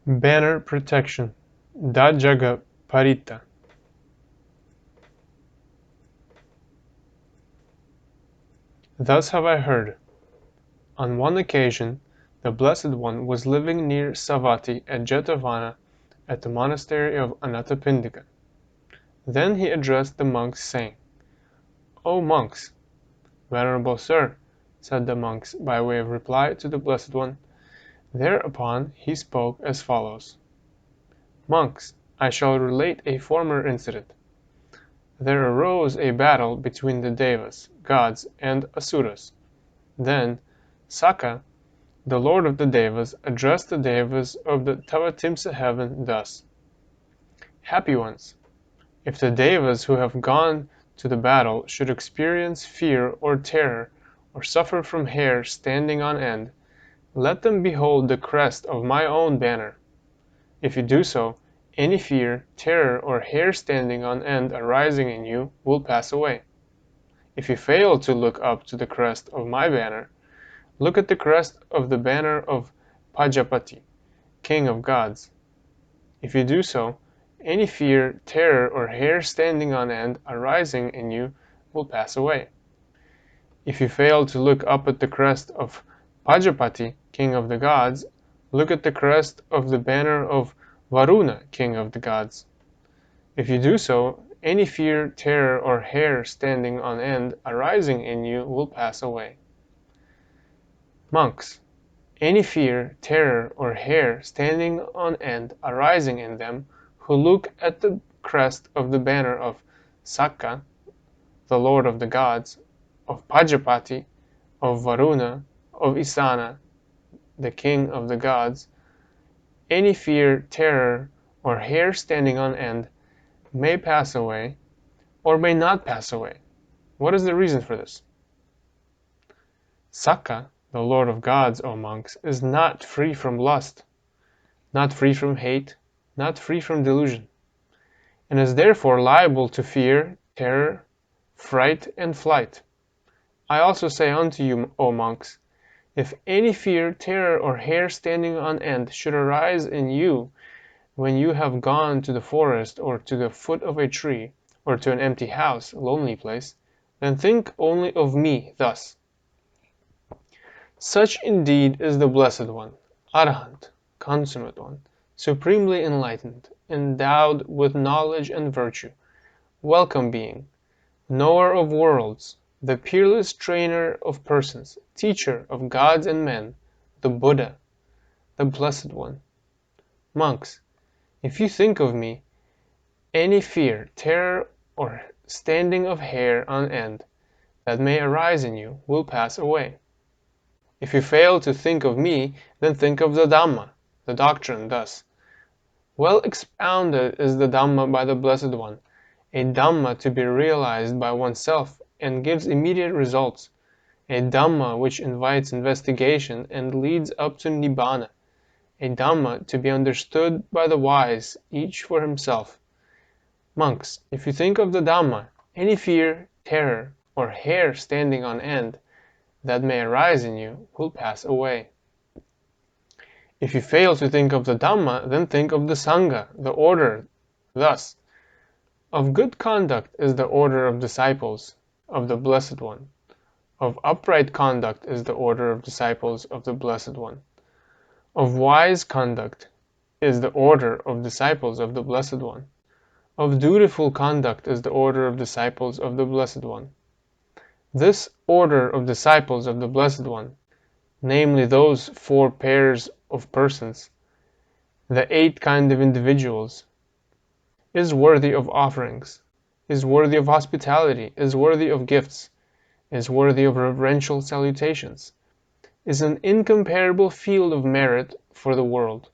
Banner protection. Dhajagga Paritta. Thus have I heard. On one occasion, the Blessed One was living near Savatthi at Jetavana at the monastery of Anathapindika. Then he addressed the monks, saying, O monks! Venerable sir, said the monks by way of reply to the Blessed One. Thereupon he spoke as follows. Monks, I shall relate a former incident. There arose a battle between the Devas, gods, and Asuras. Then Sakka, the lord of the Devas, addressed the Devas of the Tavatimsa heaven thus. Happy ones! If the Devas who have gone to the battle should experience fear or terror, or suffer from hair standing on end, let them behold the crest of my own banner. If you do so, any fear, terror, or hair standing on end arising in you will pass away. If you fail to look up to the crest of my banner, look at the crest of the banner of Pajapati, king of gods. If you do so, any fear, terror, or hair standing on end arising in you will pass away. If you fail to look up at the crest of Pajapati, king of the gods, look at the crest of the banner of Varuna, king of the gods. If you do so, any fear, terror, or hair standing on end arising in you will pass away. Monks, any fear, terror, or hair standing on end arising in them who look at the crest of the banner of Sakka, the lord of the gods, of Pajapati, of Varuna, of Isana, the king of the gods, any fear, terror, or hair standing on end may pass away, or may not pass away. What is the reason for this? Sakka, the lord of gods, O monks, is not free from lust, not free from hate, not free from delusion, and is therefore liable to fear, terror, fright, and flight. I also say unto you, O monks, if any fear, terror, or hair standing on end should arise in you when you have gone to the forest or to the foot of a tree, or to an empty house, lonely place, then think only of me thus. Such indeed is the Blessed One, Arahant, consummate one, supremely enlightened, endowed with knowledge and virtue, welcome being, knower of worlds, the peerless trainer of persons, teacher of gods and men, the Buddha, the Blessed One. Monks, if you think of me, any fear, terror, or standing of hair on end that may arise in you will pass away. If you fail to think of me, then think of the Dhamma, the doctrine, thus. Well expounded is the Dhamma by the Blessed One, a Dhamma to be realized by oneself and gives immediate results, a Dhamma which invites investigation and leads up to Nibbana, a Dhamma to be understood by the wise, each for himself. Monks, if you think of the Dhamma, any fear, terror, or hair standing on end that may arise in you will pass away. If you fail to think of the Dhamma, then think of the Sangha, the order, thus. Of good conduct is the order of disciples of the Blessed One. Of upright conduct is the order of disciples of the Blessed One. Of wise conduct is the order of disciples of the Blessed One. Of dutiful conduct is the order of disciples of the Blessed One. This order of disciples of the Blessed One, namely those 4 pairs of persons, the 8 kind of individuals, is worthy of offerings, is worthy of hospitality, is worthy of gifts, is worthy of reverential salutations, is an incomparable field of merit for the world.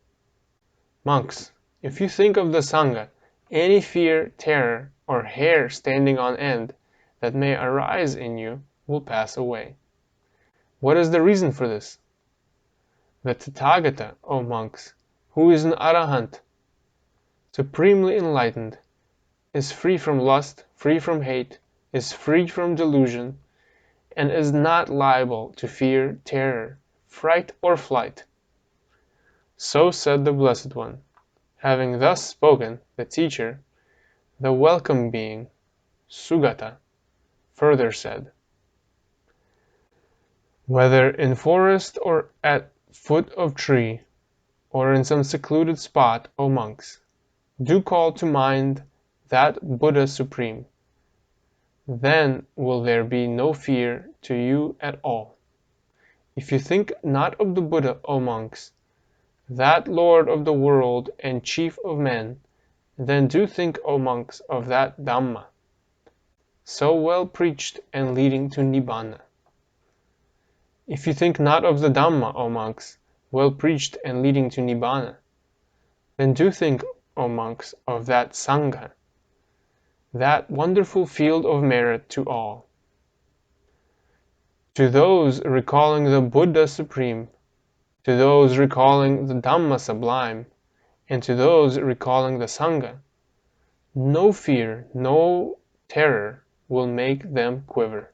Monks, if you think of the Sangha, any fear, terror, or hair standing on end that may arise in you will pass away. What is the reason for this? The Tathagata, O monks, who is an Arahant, supremely enlightened, is free from lust, free from hate, is free from delusion, and is not liable to fear, terror, fright, or flight. So said the Blessed One. Having thus spoken, the teacher, the welcome being, Sugata, further said, whether in forest or at foot of tree, or in some secluded spot, O monks, do call to mind that Buddha Supreme. Then will there be no fear to you at all. If you think not of the Buddha, O monks, that Lord of the world and chief of men, then do think, O monks, of that Dhamma, so well preached and leading to Nibbana. If you think not of the Dhamma, O monks, well preached and leading to Nibbana, then do think, O monks, of that Sangha, that wonderful field of merit to all. To those recalling the Buddha Supreme, to those recalling the Dhamma Sublime, and to those recalling the Sangha, no fear, no terror will make them quiver.